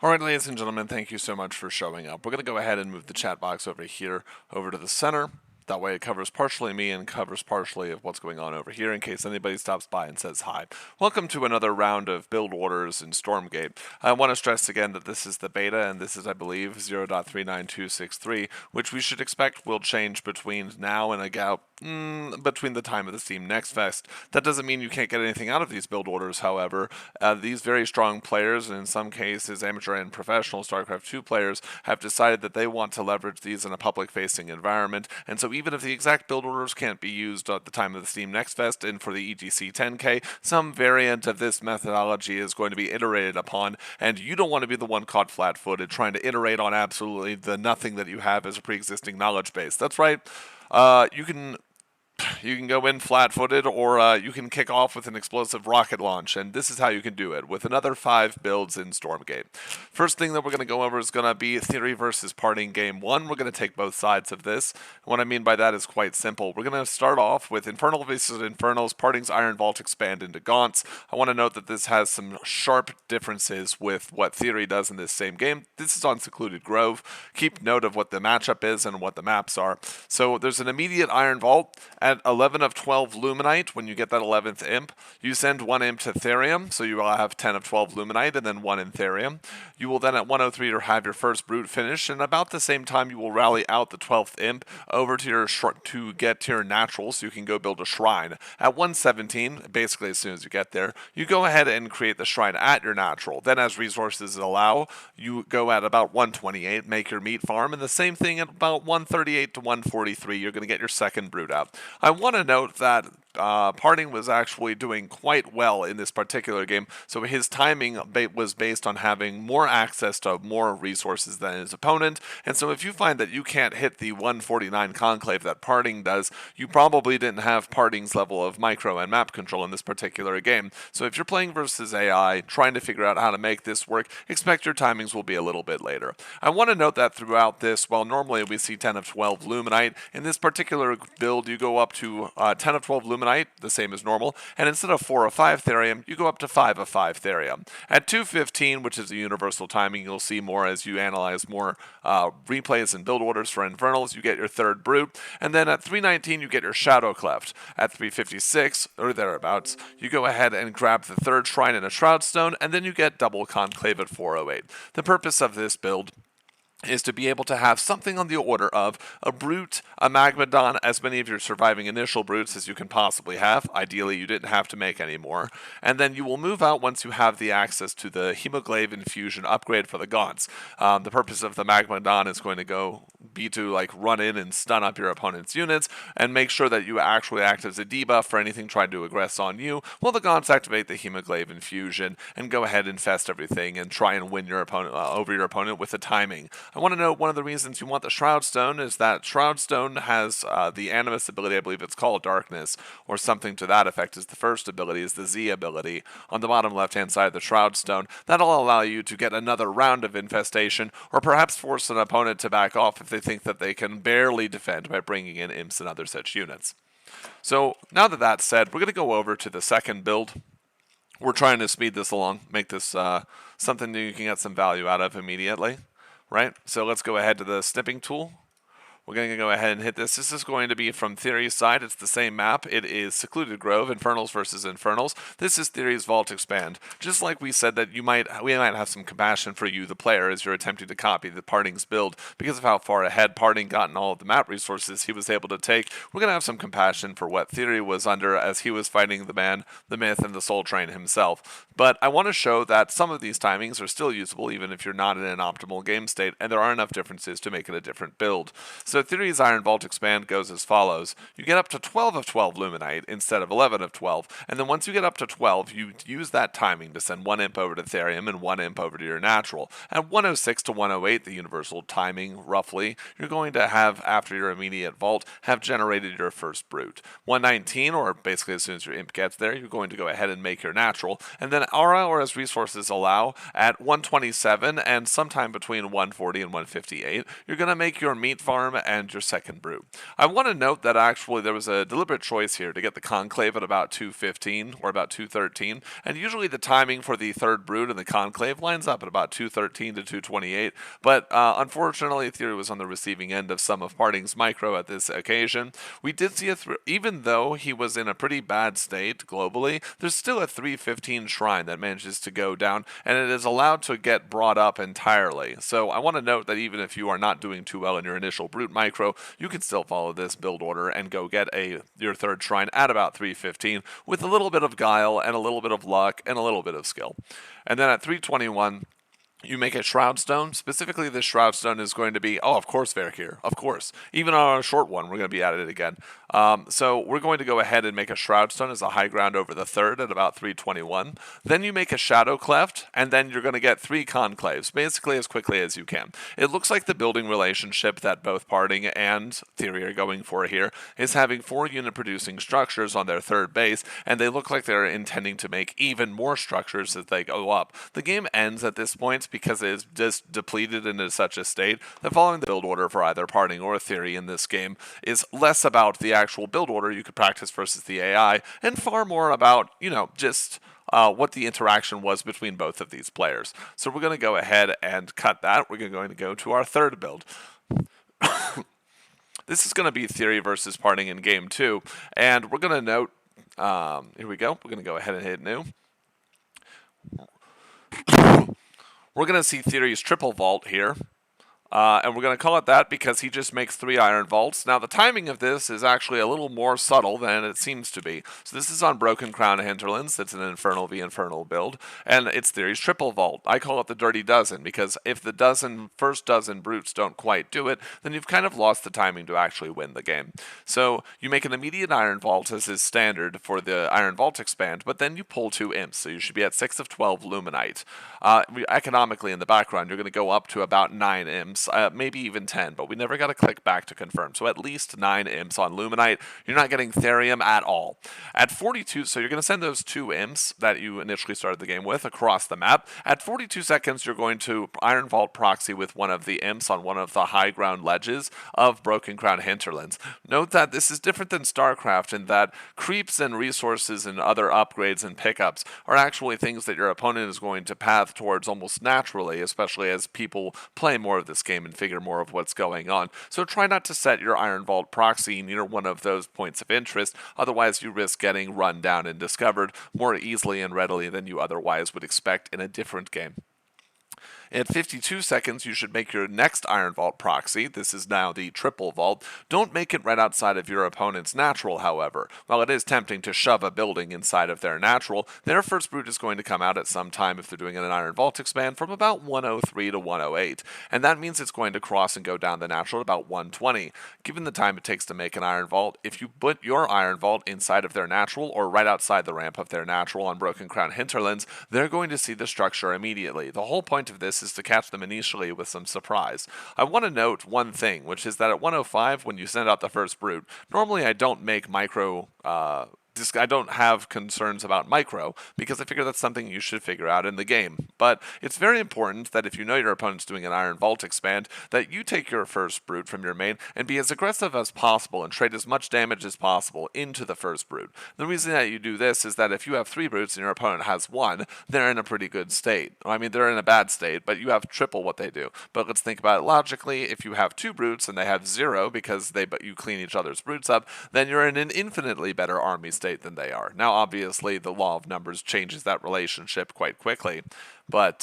Alright, ladies and gentlemen, thank you so much for showing up. We're going to go ahead and move the chat box over here, over to the center. That way it covers partially me and covers partially of what's going on over here in case anybody stops by and says hi. Welcome to another round of build orders in Stormgate. I want to stress again that this is the beta and this is, I believe, 0.39263, which we should expect will change between now and between the time of the Steam Next Fest. That doesn't mean you can't get anything out of these build orders, however. These very strong players, and in some cases amateur and professional StarCraft 2 players, have decided that they want to leverage these in a public-facing environment, and so even if the exact build orders can't be used at the time of the Steam Next Fest and for the EGC 10K, some variant of this methodology is going to be iterated upon, and you don't want to be the one caught flat-footed trying to iterate on absolutely the nothing that you have as a pre-existing knowledge base. That's right. You can go in flat-footed, or you can kick off with an explosive rocket launch, and this is how you can do it, with another 5 builds in Stormgate. First thing that we're going to go over is going to be Theory versus Parting Game 1. We're going to take both sides of this. What I mean by that is quite simple. We're going to start off with Infernal versus Infernals, Parting's Iron Vault expand into Gaunts. I want to note that this has some sharp differences with what Theory does in this same game. This is on Secluded Grove. Keep note of what the matchup is and what the maps are. So there's an immediate Iron Vault. At 11 of 12 Luminite, when you get that 11th imp, you send 1 imp to Therium, so you will have 10 of 12 Luminite and then 1 in Therium. You will then at 103 have your first Brute finish, and about the same time you will rally out the 12th imp over to your to get to your natural, so you can go build a shrine. At 117, basically as soon as you get there, you go ahead and create the shrine at your natural. Then as resources allow, you go at about 128, make your meat farm, and the same thing at about 138 to 143, you're going to get your second Brute out. I want to note that Parting was actually doing quite well in this particular game, so his timing was based on having more access to more resources than his opponent, and so if you find that you can't hit the 149 Conclave that Parting does, you probably didn't have Parting's level of micro and map control in this particular game. So if you're playing versus AI, trying to figure out how to make this work, expect your timings will be a little bit later. I want to note that throughout this, while normally we see 10 of 12 Luminite, in this particular build you go up to 10 of 12 Luminite, the same as normal, and instead of 4 of 5 Therium, you go up to 5 of 5 Therium. At 215, which is a universal timing, you'll see more as you analyze more replays and build orders for Infernals, you get your third Brute, and then at 319 you get your Shadow Cleft. At 356, or thereabouts, you go ahead and grab the third Shrine and a Shroud Stone, and then you get double Conclave at 408. The purpose of this build is to be able to have something on the order of a Brute, a Magmadon, as many of your surviving initial Brutes as you can possibly have. Ideally, you didn't have to make any more. And then you will move out once you have the access to the Hemoglaive Infusion upgrade for the Gaunts. The purpose of the Magmadon is going to be to run in and stun up your opponent's units and make sure that you actually act as a debuff for anything trying to aggress on you, while the Gaunts activate the Hemoglaive Infusion and go ahead and infest everything and try and win your opponent over your opponent with the timing. I want to note one of the reasons you want the Shroud Stone is that Shroud Stone has the Animus ability, I believe it's called Darkness, or something to that effect is the first ability, is the Z ability. On the bottom left-hand side of the Shroud Stone, that'll allow you to get another round of infestation, or perhaps force an opponent to back off if they think that they can barely defend by bringing in imps and other such units. So, now that that's said, we're going to go over to the second build. We're trying to speed this along, make this something that you can get some value out of immediately. Right, so let's go ahead to the snipping tool. We're going to go ahead and hit this. This is going to be from Theory's side. It's the same map. It is Secluded Grove, Infernals versus Infernals. This is Theory's Vault Expand. Just like we said that we might have some compassion for you, the player, as you're attempting to copy the Parting's build because of how far ahead Parting got in all of the map resources he was able to take. We're going to have some compassion for what Theory was under as he was fighting the man, the myth, and the Soul Train himself. But I want to show that some of these timings are still usable even if you're not in an optimal game state, and there are enough differences to make it a different build. So Theory's Iron Vault Expand goes as follows. You get up to 12 of 12 Luminite instead of 11 of 12, and then once you get up to 12, you use that timing to send 1 imp over to Therium and 1 imp over to your natural. At 106 to 108, the universal timing, roughly, you're going to have, after your immediate vault, have generated your first Brute. 119, or basically as soon as your imp gets there, you're going to go ahead and make your natural, and then aura, or as resources allow, at 127 and sometime between 140 and 158, you're going to make your meat farm and your second brute. I want to note that actually there was a deliberate choice here to get the conclave at about 215 or about 213, and usually the timing for the third brute and the conclave lines up at about 213 to 228, but unfortunately Theory was on the receiving end of some of Parting's micro at this occasion. We did see even though he was in a pretty bad state globally, there's still a 315 shrine that manages to go down, and it is allowed to get brought up entirely. So I want to note that even if you are not doing too well in your initial brute micro, you can still follow this build order and go get your third shrine at about 315 with a little bit of guile and a little bit of luck and a little bit of skill. And then at 321, you make a Shroud Stone. Specifically, this Shroud Stone is going to be, oh, of course, Verkir, of course. Even on a short one, we're going to be at it again. So we're going to go ahead and make a Shroud Stone as a high ground over the third at about 321. Then you make a Shadow Cleft, and then you're going to get 3 Conclaves, basically as quickly as you can. It looks like the building relationship that both Parting and Theory are going for here is having 4 unit-producing structures on their third base, and they look like they're intending to make even more structures as they go up. The game ends at this point because it is just depleted into such a state that following the build order for either Parting or Theory in this game is less about the actual build order you could practice versus the AI, and far more about, just what the interaction was between both of these players. So we're going to go ahead and cut that. We're going to go to our third build. This is going to be Theory versus Parting in game 2, and we're going to note, here we go, we're going to go ahead and hit new. We're going to see Theory's triple vault here. And we're going to call it that because he just makes 3 iron vaults. Now, the timing of this is actually a little more subtle than it seems to be. So this is on Broken Crown Hinterlands. It's an Infernal v Infernal build. And it's Theory's triple vault. I call it the Dirty Dozen because if the first dozen brutes don't quite do it, then you've kind of lost the timing to actually win the game. So you make an immediate iron vault as is standard for the iron vault expand, but then you pull 2 imps. So you should be at 6 of 12 Luminite. Economically in the background, you're going to go up to about 9 imps. Maybe even 10, but we never got to click back to confirm. So at least 9 imps on Luminite. You're not getting Therium at all. At 42, so you're going to send those 2 imps that you initially started the game with across the map. At 42 seconds, you're going to Iron Vault proxy with one of the imps on one of the high ground ledges of Broken Crown Hinterlands. Note that this is different than StarCraft in that creeps and resources and other upgrades and pickups are actually things that your opponent is going to path towards almost naturally, especially as people play more of this game and figure more of what's going on. So try not to set your Iron Vault proxy near one of those points of interest, otherwise you risk getting run down and discovered more easily and readily than you otherwise would expect in a different game. At 52 seconds, you should make your next Iron Vault proxy. This is now the triple vault. Don't make it right outside of your opponent's natural, however. While it is tempting to shove a building inside of their natural, their first brute is going to come out at some time if they're doing an Iron Vault expand from about 103 to 108. And that means it's going to cross and go down the natural at about 120. Given the time it takes to make an Iron Vault, if you put your Iron Vault inside of their natural or right outside the ramp of their natural on Broken Crown Hinterlands, they're going to see the structure immediately. The whole point of this is to catch them initially with some surprise. I want to note one thing, which is that at 105, when you send out the first brute, normally I don't make micro I don't have concerns about micro, because I figure that's something you should figure out in the game. But it's very important that if you know your opponent's doing an Iron Vault expand, that you take your first brute from your main and be as aggressive as possible and trade as much damage as possible into the first brute. The reason that you do this is that if you have 3 brutes and your opponent has 1, they're in a pretty good state. I mean, they're in a bad state, but you have triple what they do. But let's think about it logically. If you have 2 brutes and they have 0 because you clean each other's brutes up, then you're in an infinitely better army state than they are. Now, obviously, the law of numbers changes that relationship quite quickly, but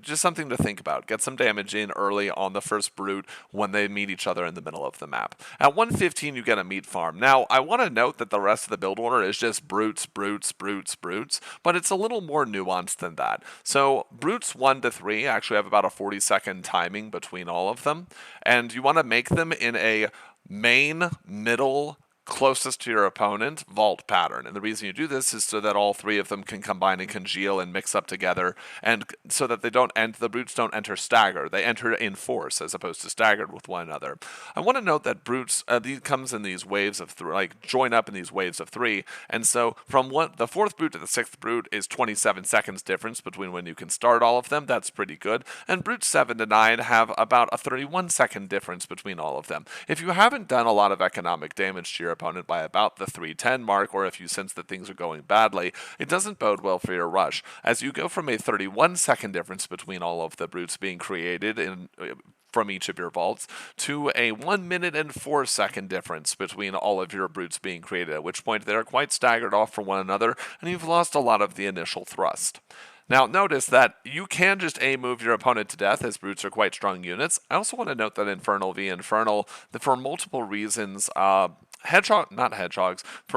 just something to think about. Get some damage in early on the first brute when they meet each other in the middle of the map. At 115, you get a meat farm. Now, I want to note that the rest of the build order is just brutes, brutes, brutes, brutes, but it's a little more nuanced than that. So, brutes 1 to 3 actually have about a 40-second timing between all of them, and you want to make them in a main, middle, closest to your opponent vault pattern. And the reason you do this is so that all three of them can combine and congeal and mix up together, and so that the brutes don't enter stagger. They enter in force as opposed to staggered with one another. I want to note that brutes these comes in these waves of join up in these waves of 3, and so from the 4th brute to the 6th brute is 27 seconds difference between when you can start all of them. That's pretty good. And brutes 7 to 9 have about a 31-second difference between all of them. If you haven't done a lot of economic damage to your opponent by about the 310 mark, or if you sense that things are going badly, it doesn't bode well for your rush, as you go from a 31-second difference between all of the brutes being created from each of your vaults to a 1 minute and 4 second difference between all of your brutes being created, at which point they're quite staggered off from one another, and you've lost a lot of the initial thrust. Now, notice that you can just move your opponent to death, as brutes are quite strong units. I also want to note that Infernal v. Infernal, for multiple reasons, for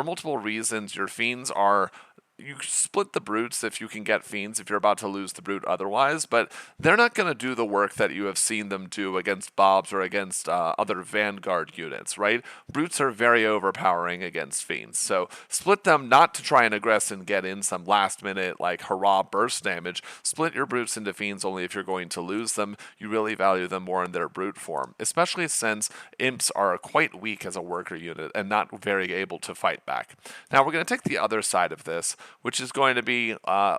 multiple reasons, your fiends are... You split the brutes if you can get fiends if you're about to lose the brute otherwise, but they're not going to do the work that you have seen them do against bobs or against other vanguard units, right? Brutes are very overpowering against fiends, so split them not to try and aggress and get in some last minute hurrah burst damage. Split your brutes into fiends only if you're going to lose them. You really value them more in their brute form, especially since imps are quite weak as a worker unit and not very able to fight back. Now we're going to take the other side of this, which is going to be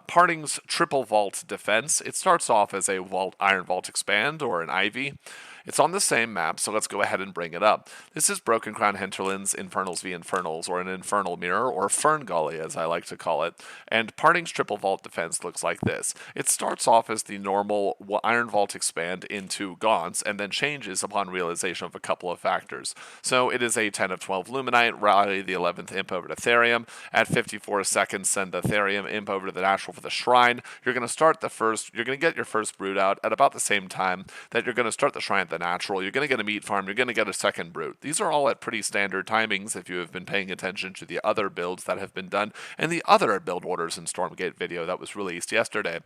Parting's Triple Vault Defense. It starts off as a Iron Vault Expand, or an Ivy. It's on the same map, so let's go ahead and bring it up. This is Broken Crown Hinterlands, Infernals v Infernals, or an Infernal Mirror, or Fern Gully as I like to call it. And Parting's Triple Vault Defense looks like this. It starts off as the normal Iron Vault Expand into Gaunts, and then changes upon realization of a couple of factors. So it is a 10 of 12 Luminite, rally the 11th Imp over to Therium. At 54 seconds, send the Therium Imp over to the Natural for the Shrine. You're going to get your first Brute out at about the same time that you're going to start the Shrine at the Natural. You're going to get a Meat Farm. You're going to get a second Brute. These are all at pretty standard timings if you have been paying attention to the other builds that have been done and the other build orders in Stormgate video that was released yesterday.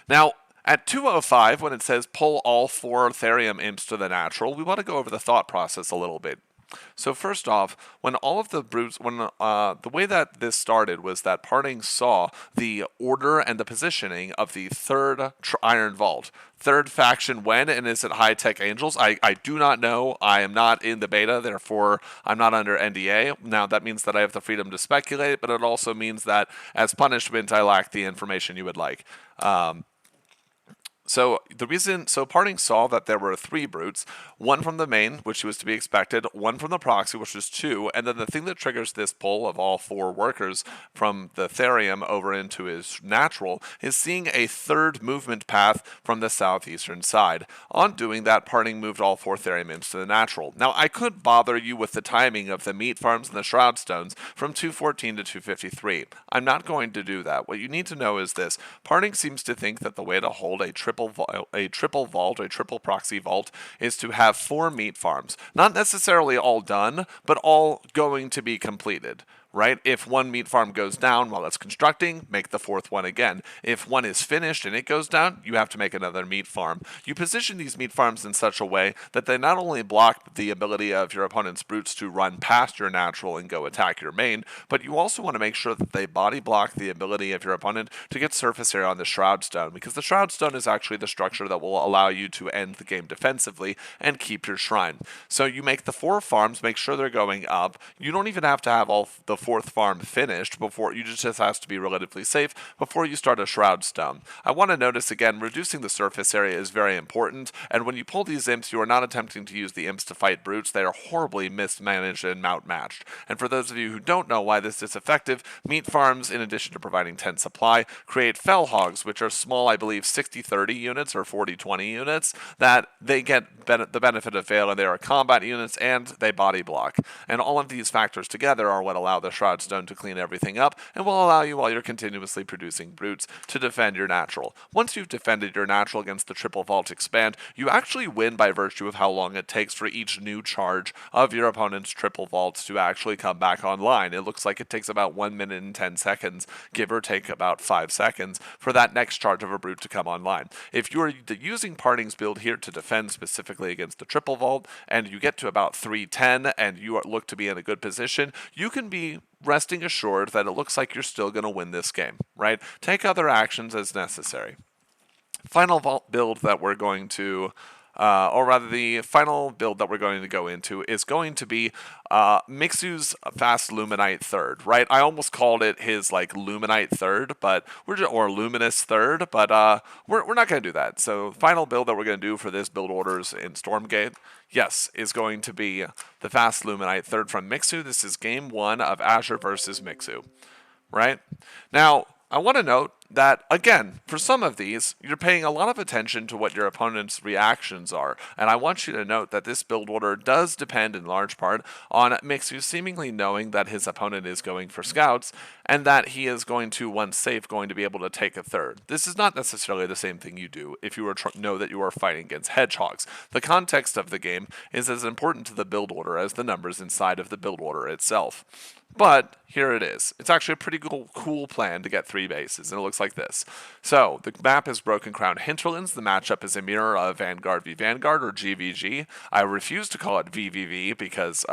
Now, at 2:05, when it says pull all 4 Therium Imps to the Natural, we want to go over the thought process a little bit. So first off, when all of the brutes, the way that this started was that Parting saw the order and the positioning of the 3rd Iron Vault. 3rd faction when, and is it High Tech Angels? I do not know. I am not in the beta, therefore I'm not under NDA. Now that means that I have the freedom to speculate, but it also means that as punishment I lack the information you would like. So Parting saw that there were 3 brutes, 1 from the main, which was to be expected, 1 from the proxy, which was 2, and then the thing that triggers this pull of all 4 workers from the Therium over into his natural is seeing a 3rd movement path from the southeastern side. On doing that, Parting moved all 4 Therium Imps to the natural. Now, I could bother you with the timing of the meat farms and the shroud stones from 2:14 to 2:53. I'm not going to do that. What you need to know is this. Parting seems to think that the way to hold a triple proxy vault is to have 4 meat farms. Not necessarily all done, but all going to be completed. Right? If 1 meat farm goes down while it's constructing, make the 4th one again. If 1 is finished and it goes down, you have to make another meat farm. You position these meat farms in such a way that they not only block the ability of your opponent's brutes to run past your natural and go attack your main, but you also want to make sure that they body block the ability of your opponent to get surface area on the Shroud Stone, because the Shroud Stone is actually the structure that will allow you to end the game defensively and keep your shrine. So you make the 4 farms, make sure they're going up. You don't even have to have all the 4th farm finished before you just has to be relatively safe before you start a Shroud Stone. I want to notice again, reducing the surface area is very important, and when you pull these imps, you are not attempting to use the imps to fight brutes. They are horribly mismanaged and outmatched. And for those of you who don't know why this is effective, meat farms, in addition to providing 10 supply, create fell hogs, which are small, I believe 60-30 units or 40-20 units, that they get the benefit of fail, and they are combat units and they body block. And all of these factors together are what allow the Shroud Stone to clean everything up, and will allow you, while you're continuously producing brutes, to defend your natural. Once you've defended your natural against the Triple Vault Expand, you actually win by virtue of how long it takes for each new charge of your opponent's Triple Vaults to actually come back online. It looks like it takes about 1 minute and 10 seconds, give or take about 5 seconds, for that next charge of a brute to come online. If you're using Parting's build here to defend specifically specifically against the triple vault, and you get to about 310 and you look to be in a good position, you can be resting assured that it looks like you're still going to win this game, right? Take other actions as necessary. Final vault build that we're going to or rather the final build that we're going to go into is going to be Mixu's Fast Luminite Third, right? I almost called it his like Luminite Third, but or Luminous Third, but we're not going to do that. So final build that we're going to do for this build orders in Stormgate, yes, is going to be the Fast Luminite Third from Mixu. This is game 1 of Azure versus Mixu, right? Now, I want to note that, again, for some of these, you're paying a lot of attention to what your opponent's reactions are. And I want you to note that this build order does depend in large part on Mixu seemingly knowing that his opponent is going for scouts and that he is going to, once safe, going to be able to take a third. This is not necessarily the same thing you do if you know that you are fighting against hedgehogs. The context of the game is as important to the build order as the numbers inside of the build order itself. But here it is. It's actually a pretty cool plan to get 3 bases, and it looks like this. So the map is Broken Crown Hinterlands. The matchup is a mirror of Vanguard v Vanguard, or GVG. I refuse to call it VVV because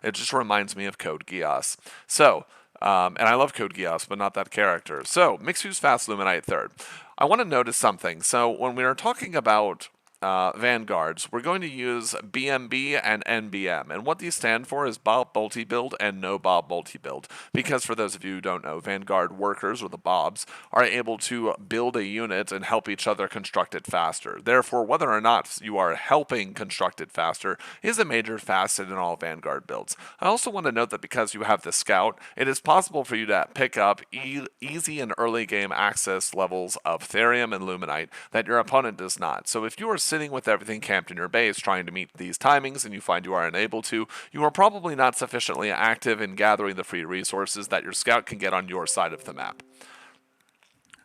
it just reminds me of Code Geass. So, and I love Code Geass, but not that character. So, Mixu's Fast Luminite Third. I want to notice something. So when we are talking about Vanguards, we're going to use BMB and NBM, and what these stand for is Bob Multi-Build and No Bob Multi-Build, because for those of you who don't know, Vanguard workers, or the Bobs, are able to build a unit and help each other construct it faster. Therefore, whether or not you are helping construct it faster is a major facet in all Vanguard builds. I also want to note that because you have the Scout, it is possible for you to pick up easy and early game access levels of Therium and Luminite that your opponent does not. So if you are sitting with everything camped in your base trying to meet these timings and you find you are unable to, you are probably not sufficiently active in gathering the free resources that your scout can get on your side of the map.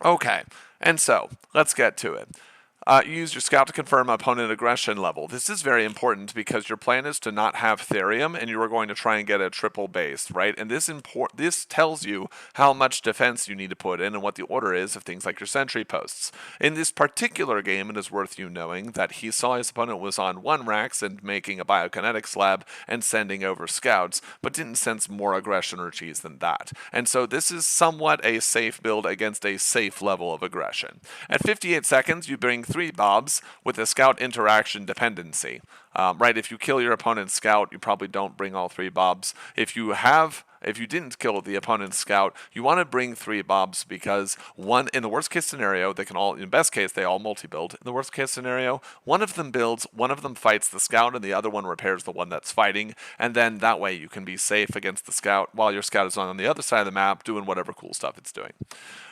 Okay, and so let's get to it. You use your scout to confirm opponent aggression level. This is very important because your plan is to not have Therium, and you are going to try and get a triple base, right? And this tells you how much defense you need to put in and what the order is of things like your sentry posts. In this particular game, it is worth you knowing that he saw his opponent was on 1 Rax and making a biokinetics lab and sending over scouts, but didn't sense more aggression or cheese than that. And so this is somewhat a safe build against a safe level of aggression. At 58 seconds, you bring 3 Bobs with a scout interaction dependency. Right, if you kill your opponent's scout, you probably don't bring all 3 Bobs. If you didn't kill the opponent's scout, you want to bring 3 Bobs because in the worst case scenario, they can all, in best case, they all multi-build. In the worst case scenario, one of them builds, one of them fights the scout, and the other one repairs the one that's fighting, and then that way you can be safe against the scout while your scout is on the other side of the map doing whatever cool stuff it's doing.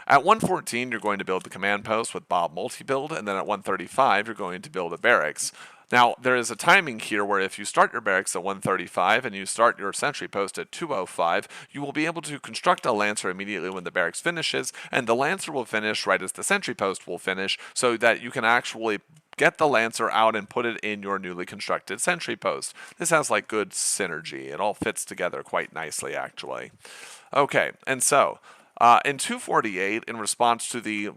At 114, you're going to build the command post with Bob multi-build, and then at 135, you're going to build a barracks. Now, there is a timing here where if you start your barracks at 135 and you start your sentry post at 205, you will be able to construct a Lancer immediately when the barracks finishes, and the Lancer will finish right as the sentry post will finish, so that you can actually get the Lancer out and put it in your newly constructed sentry post. This has like good synergy. It all fits together quite nicely, actually. Okay, and so in 248, in response to the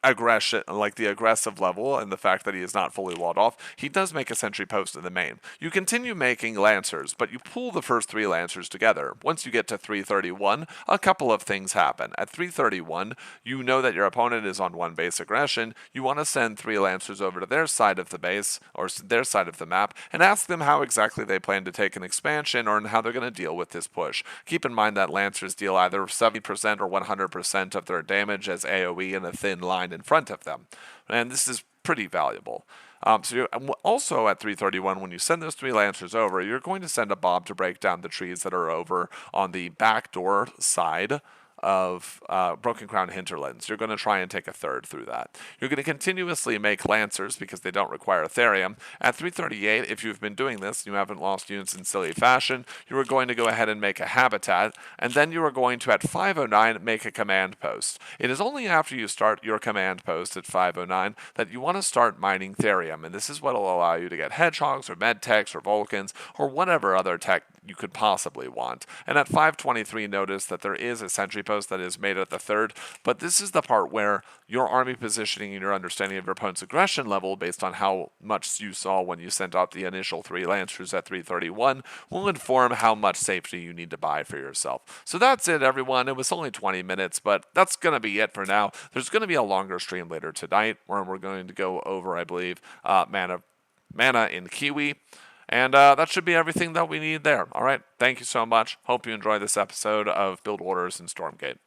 aggression, like the aggressive level and the fact that he is not fully walled off, he does make a sentry post in the main. You continue making Lancers, but you pull the first 3 Lancers together. Once you get to 331, a couple of things happen. At 331, you know that your opponent is on 1 base aggression. You want to send 3 Lancers over to their side of the base, or their side of the map, and ask them how exactly they plan to take an expansion or how they're going to deal with this push. Keep in mind that Lancers deal either 70% or 100% of their damage as AoE in a thin line in front of them, and this is pretty valuable. So you're also at 331, when you send those 3 Lancers over, you're going to send a Bob to break down the trees that are over on the backdoor side of Broken Crown Hinterlands. You're going to try and take a third through that. You're going to continuously make Lancers because they don't require Therium. At 338, if you've been doing this, you haven't lost units in silly fashion, you are going to go ahead and make a habitat, and then you are going to, at 509, make a command post. It is only after you start your command post at 509 that you want to start mining Therium, and this is what will allow you to get hedgehogs or medtechs or Vulcans or whatever other tech you could possibly want. And at 523, notice that there is a sentry post that is made at the third, but this is the part where your army positioning and your understanding of your opponent's aggression level, based on how much you saw when you sent out the initial 3 Lancers at 331, will inform how much safety you need to buy for yourself. So that's it, everyone. It was only 20 minutes, but that's going to be it for now. There's going to be a longer stream later tonight where we're going to go over, I believe, mana in Kiwi. And that should be everything that we need there. All right. Thank you so much. Hope you enjoyed this episode of Build Orders in Stormgate.